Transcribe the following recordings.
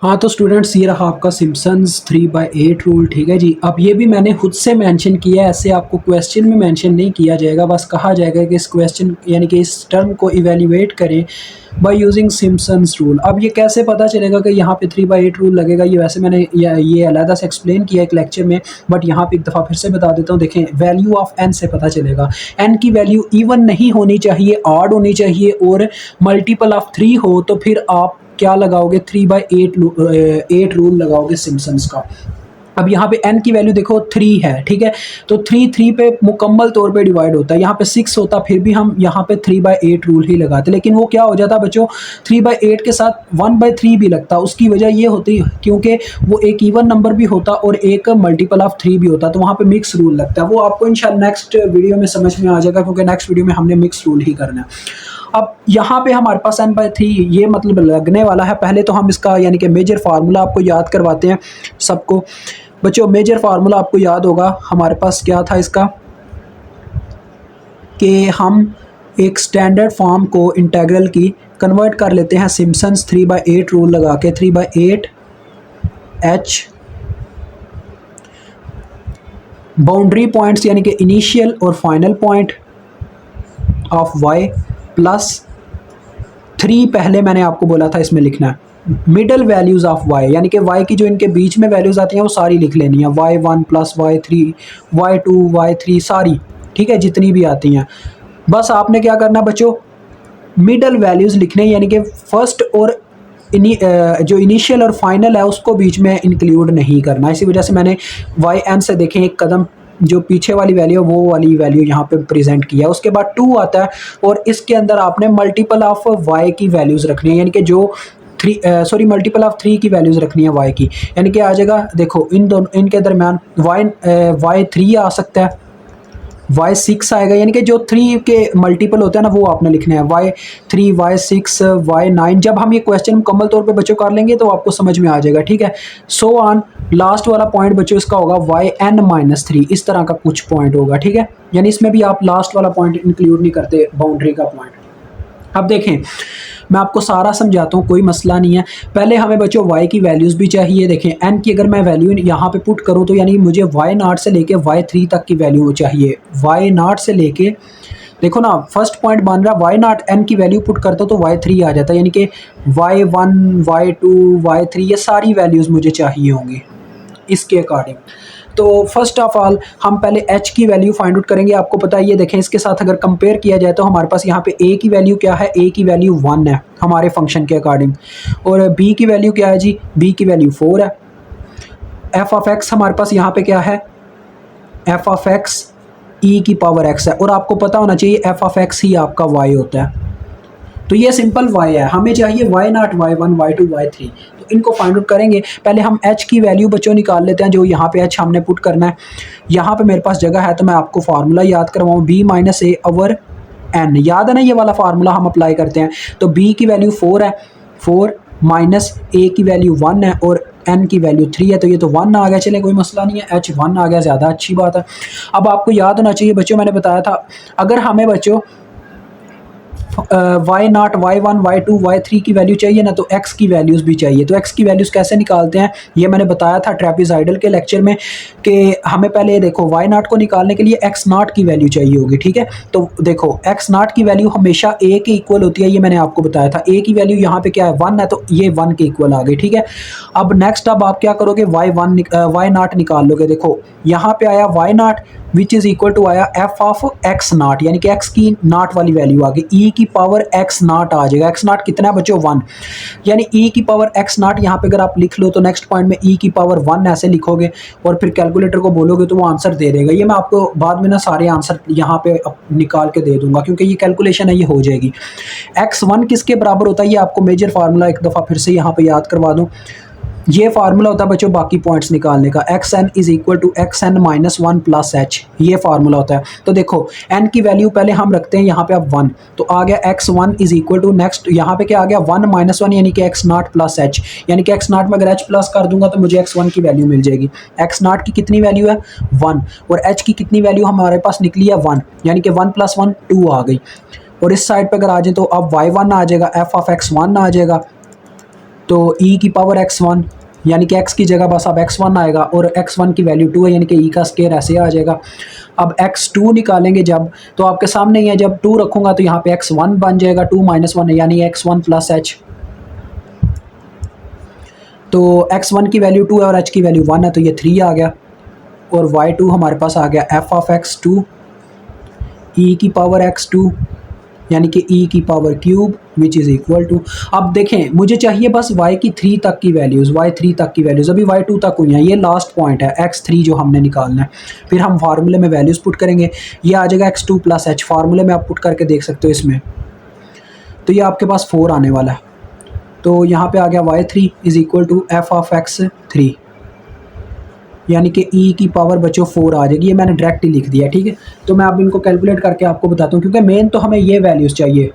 हाँ तो स्टूडेंट्स ये रहा आपका सिम्पसन्स 3/8 रूल। ठीक है जी। अब ये भी मैंने खुद से मेंशन किया है, ऐसे आपको क्वेश्चन में मेंशन नहीं किया जाएगा, बस कहा जाएगा कि इस क्वेश्चन यानी कि इस टर्म को इवेल्युएट करें बाय यूजिंग सिम्पसन्स रूल। अब ये कैसे पता चलेगा कि यहाँ पे 3/8 रूल लगेगा, ये वैसे मैंने ये अलहदा से एक्सप्लेन किया एक लेक्चर में, बट यहाँ पे एक दफ़ा फिर से बता देता हूँ। देखें, वैल्यू ऑफ एन से पता चलेगा। एन की वैल्यू इवन नहीं होनी चाहिए, ऑड होनी चाहिए और मल्टीपल ऑफ 3 हो, तो फिर आप क्या लगाओगे, 3/8 रूल लगाओगे सिम्पसन्स का। अब यहाँ पे n की वैल्यू देखो 3 है, ठीक है, तो 3 पे मुकम्मल तौर पे डिवाइड होता है। यहाँ पे 6 होता, फिर भी हम यहाँ पे 3/8 रूल ही लगाते, लेकिन वो क्या हो जाता बच्चों, 3/8 के साथ 1/3 भी लगता। उसकी वजह ये होती क्योंकि वो एक इवन नंबर भी होता और एक मल्टीपल ऑफ 3 भी होता, तो वहाँ पे मिक्स रूल लगता है। वो आपको इंशाल्लाह नेक्स्ट वीडियो में समझ में आ जाएगा, क्योंकि नेक्स्ट वीडियो में हमने मिक्स रूल ही करना है। अब यहाँ पे हमारे पास n/3 ये मतलब लगने वाला है। पहले तो हम इसका यानी कि मेजर फार्मूला आपको याद करवाते हैं सबको। बच्चों, मेजर फार्मूला आपको याद होगा हमारे पास क्या था इसका, कि हम एक स्टैंडर्ड फॉर्म को इंटीग्रल की कन्वर्ट कर लेते हैं सिम्पसन्स 3/8 रूल लगा के। 3/8 h बाउंड्री पॉइंट्स यानी कि इनिशियल और final point of y plus 3 पहले मैंने आपको बोला था इसमें लिखना है मिडल वैल्यूज़ ऑफ y, यानी कि y की जो इनके बीच में वैल्यूज़ आती हैं वो सारी लिख लेनी है, y1 plus y3 y2 y3 सारी, ठीक है, जितनी भी आती हैं। बस आपने क्या करना बच्चों, मिडल वैल्यूज़ लिखने, यानी कि फर्स्ट और जो इनिशियल और फाइनल है उसको बीच में इंक्लूड नहीं करना। इसी वजह से मैंने yn से देखें एक कदम जो पीछे वाली वैल्यू है वो वाली वैल्यू यहाँ पे प्रेजेंट किया है। उसके बाद 2 आता है और इसके अंदर आपने मल्टीपल ऑफ y की वैल्यूज़ रखनी है, यानी कि जो मल्टीपल ऑफ 3 की वैल्यूज़ रखनी है y की, यानी कि आ जाएगा देखो इन दोनों इनके दरमियान y3 आ सकता है, y6 आएगा, यानी कि जो 3 के मल्टीपल होते हैं ना वो आपने लिखने हैं, y3 y6 y9। जब हम ये क्वेश्चन मुकम्मल तौर पे बच्चों कर लेंगे तो आपको समझ में आ जाएगा, ठीक है। सो ऑन लास्ट वाला पॉइंट बच्चों इसका होगा yn-3, इस तरह का कुछ पॉइंट होगा, ठीक है। यानी इसमें भी आप लास्ट वाला पॉइंट इंक्लूड नहीं करते, बाउंड्री का पॉइंट। अब देखें, मैं आपको सारा समझाता हूँ, कोई मसला नहीं है। पहले हमें बच्चों y की वैल्यूज़ भी चाहिए। देखें, n की अगर मैं वैल्यू यहाँ पे पुट करूँ तो यानी मुझे y0 से लेके y3 तक की वैल्यू चाहिए। y0 से लेके देखो ना, फर्स्ट पॉइंट बन रहा y0, n की वैल्यू पुट करता तो y3 आ जाता, यानी कि y1 y2 y3 ये सारी वैल्यूज़ मुझे चाहिए होंगी इसके अकॉर्डिंग। तो फर्स्ट ऑफ ऑल हम पहले h की वैल्यू फाइंड आउट करेंगे। आपको पता है, ये देखें, इसके साथ अगर कंपेयर किया जाए तो हमारे पास यहाँ पे a की वैल्यू क्या है, a की वैल्यू 1 है हमारे फंक्शन के अकॉर्डिंग, और b की वैल्यू क्या है जी, b की वैल्यू 4 है। f ऑफ x हमारे पास यहाँ पे क्या है, f ऑफ x e की पावर x है, और आपको पता होना चाहिए f ऑफ x ही आपका y होता है। तो ये सिंपल y है, हमें चाहिए y0 y1 y2 y3, तो इनको फाइंड आउट करेंगे। पहले हम h की वैल्यू बच्चों निकाल लेते हैं, जो यहाँ पे h हमने पुट करना है। यहाँ पे मेरे पास जगह है तो मैं आपको फार्मूला याद करवाऊँ, b minus a over n, याद है ना, ये वाला फार्मूला हम अप्लाई करते हैं। तो b की वैल्यू 4 है, 4 माइनस a की वैल्यू 1 है और n की वैल्यू 3 है, तो ये तो 1 आ गया, चले कोई मसला नहीं है, h 1 आ गया, ज़्यादा अच्छी बात है। अब आपको याद होना चाहिए बच्चों, मैंने बताया था अगर हमें बच्चों y0 y1 y2 y3 की वैल्यू चाहिए ना, तो x की वैल्यूज़ भी चाहिए। तो x की वैल्यूज़ कैसे निकालते हैं, ये मैंने बताया था ट्रेपेज़ॉइडल के लेक्चर में, कि हमें पहले देखो y0 को निकालने के लिए x0 की वैल्यू चाहिए होगी, ठीक है। तो देखो x0 की वैल्यू हमेशा a के इक्वल होती है, ये मैंने आपको बताया था। a की वैल्यू यहाँ पे क्या है, 1 है, तो ये 1 के इक्वल आ गई, ठीक है। अब नेक्स्ट अब आप क्या करोगे, y0 निकाल लोगे। देखो यहाँ पे आया y0 which is equal to आया f ऑफ x0, यानी कि x की नॉट वाली वैल्यू आ गई, e की पावर x0 आ जाएगा। x0 कितना है बच्चों, 1, यानी e की पावर x0 यहाँ पे अगर आप लिख लो तो नेक्स्ट पॉइंट में e की पावर 1 ऐसे लिखोगे और फिर कैलकुलेटर को बोलोगे तो वो आंसर दे देगा। ये मैं आपको बाद में ना सारे आंसर यहाँ पे निकाल के दे दूंगा, क्योंकि ये कैलकुलेशन है, ये हो जाएगी। x1 किसके बराबर होता है, ये आपको मेजर फार्मूला एक दफ़ा फिर से यहाँ पे याद करवा दूँ। ये फार्मूला होता है बच्चों बाकी पॉइंट्स निकालने का, xn is equal to xn minus 1 plus h, ये फार्मूला होता है। तो देखो n की वैल्यू पहले हम रखते हैं यहाँ पे अब 1, तो आ गया x1 is equal to next यहाँ पे क्या आ गया 1 माइनस 1, यानी कि x0 प्लस h, यानी कि x0 में अगर h प्लस कर दूंगा तो मुझे x1 की वैल्यू मिल जाएगी। x0 की कितनी वैल्यू है 1, और h की कितनी वैल्यू हमारे पास निकली है 1, यानी कि 1 प्लस 1 2 आ गई। और इस साइड पर अगर आ जाए तो अब y1 आ जाएगा, f ऑफ x1 आ जाएगा, तो e की पावर x1 यानी कि x की जगह बस अब x1 आएगा और x1 की वैल्यू 2 है यानी कि e का स्केयर ऐसे आ जाएगा। अब x2 निकालेंगे जब, तो आपके सामने ही है, जब 2 रखूँगा तो यहाँ पे x1 बन जाएगा, 2 - 1 है यानी x1 + h। तो x1 की वैल्यू 2 है और h की वैल्यू 1 है, तो ये 3 आ गया। और y2 हमारे पास आ गया f(x2) e की पावर x2 यानी कि e की power cube which is equal to. अब देखें मुझे चाहिए बस y की 3 तक की वैल्यूज़, y3 तक की वैल्यूज़, अभी y2 तक हुई हैं, ये लास्ट पॉइंट है x3 जो हमने निकालना है। फिर हम फार्मूले में वैल्यूज़ पुट करेंगे, ये आ जाएगा x2 + h, फार्मूले में आप पुट करके देख सकते हो इसमें, तो ये आपके पास 4 आने वाला है। तो यहाँ पे आ गया y3 is equal to f(x3) यानी कि e की पावर बच्चों 4 आ जाएगी, ये मैंने डायरेक्ट ही लिख दिया, ठीक है। तो मैं अब इनको कैलकुलेट करके आपको बताता हूँ, क्योंकि मेन तो हमें ये वैल्यूज़ चाहिए।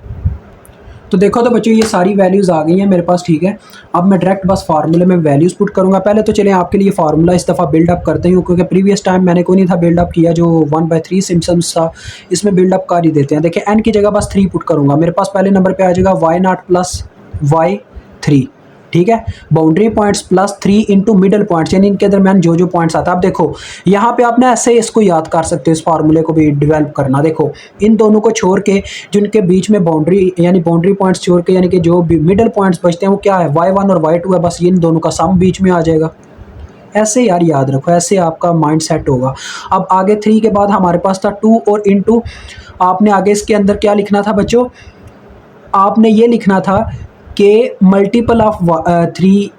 तो देखो तो बच्चों ये सारी वैल्यूज़ आ गई हैं मेरे पास, ठीक है। अब मैं डायरेक्ट बस फार्मूले में वैल्यूज़ पुट करूँगा। पहले तो चलें आपके लिए फार्मूला इस दफ़ा बिल्डअप करते हैं, क्योंकि प्रीवियस टाइम मैंने कोई नहीं था बिल्डअप किया, जो 1/3 सिम्पसन्स था, इसमें बिल्डअप कर ही देते हैं। देखिए n की जगह बस 3 पुट करूँगा, मेरे पास पहले नंबर पर आ जाएगा y0 + y3, ठीक है। Boundary points +3 into middle points, यानी इनके दरमियान जो जो पॉइंट्स आता है। अब देखो यहाँ पे आपने ऐसे इसको याद कर सकते हो, इस फार्मूले को भी डेवलप करना। देखो इन दोनों को छोड़ के जिनके बीच में बाउंड्री यानी बाउंड्री पॉइंट्स छोड़ के यानी कि जो भी मिडल पॉइंट्स बचते हैं वो क्या है, y1 और y2 है, बस इन दोनों का सम बीच में आ जाएगा। ऐसे यार याद रखो, ऐसे आपका माइंड सेट होगा। अब आगे 3 के बाद हमारे पास था 2 और इंटू, आपने आगे इसके अंदर क्या लिखना था बच्चों, आपने ये लिखना था कि मल्टीपल ऑफ 3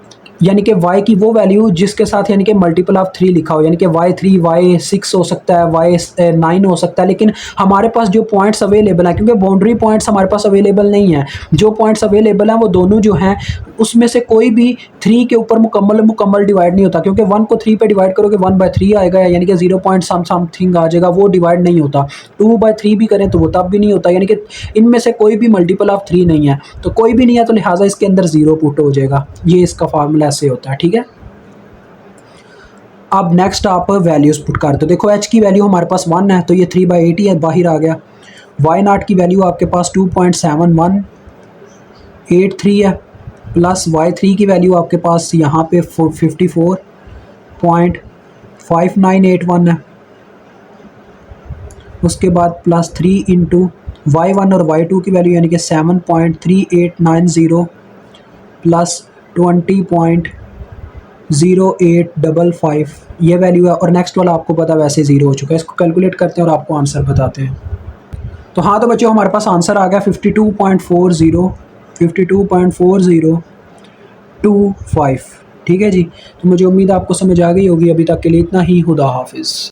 यानी कि y की वो वैल्यू जिसके साथ यानी कि मल्टीपल ऑफ 3 लिखा हो, यानी कि y3 y6 हो सकता है, y9 हो सकता है, लेकिन हमारे पास जो पॉइंट्स अवेलेबल हैं, क्योंकि बाउंड्री पॉइंट्स हमारे पास अवेलेबल नहीं है, जो पॉइंट्स अवेलेबल हैं वो दोनों जो हैं उसमें से कोई भी 3 के ऊपर मुकम्मल डिवाइड नहीं होता, क्योंकि 1 को 3 पे डिवाइड करोगे 1/3 आएगा, यानी कि 0 पॉइंट समथिंग आ जाएगा, वो डिवाइड नहीं होता। 2/3 भी करें तो वो तब भी नहीं होता, यानी कि इनमें से कोई भी मल्टीपल ऑफ 3 नहीं है, तो कोई भी नहीं है, तो लिहाजा इसके अंदर 0 पुट हो जाएगा। ये इसका फार्मूला ऐसे होता है, ठीक है। अब नेक्स्ट आप वैल्यूज़ पुट कर दो। देखो h की वैल्यू हमारे पास 1 है, तो ये 3/80 है, बाहर आ गया। y0 की वैल्यू आपके पास 2.7183 है, प्लस y3 की वैल्यू आपके पास यहाँ पे 54.5981 है। उसके बाद +3 इंटू y1 और y2 की वैल्यू यानी कि 7.3890 प्लस 20.0855 ये वैल्यू है। और नेक्स्ट वाला आपको पता वैसे 0 हो चुका है, इसको कैलकुलेट करते हैं और आपको आंसर बताते हैं। तो हाँ, तो बच्चों हमारे पास आंसर आ गया 52.4025, ठीक है जी। तो मुझे उम्मीद है आपको समझ आ गई होगी। अभी तक के लिए इतना ही, खुदा हाफिज़।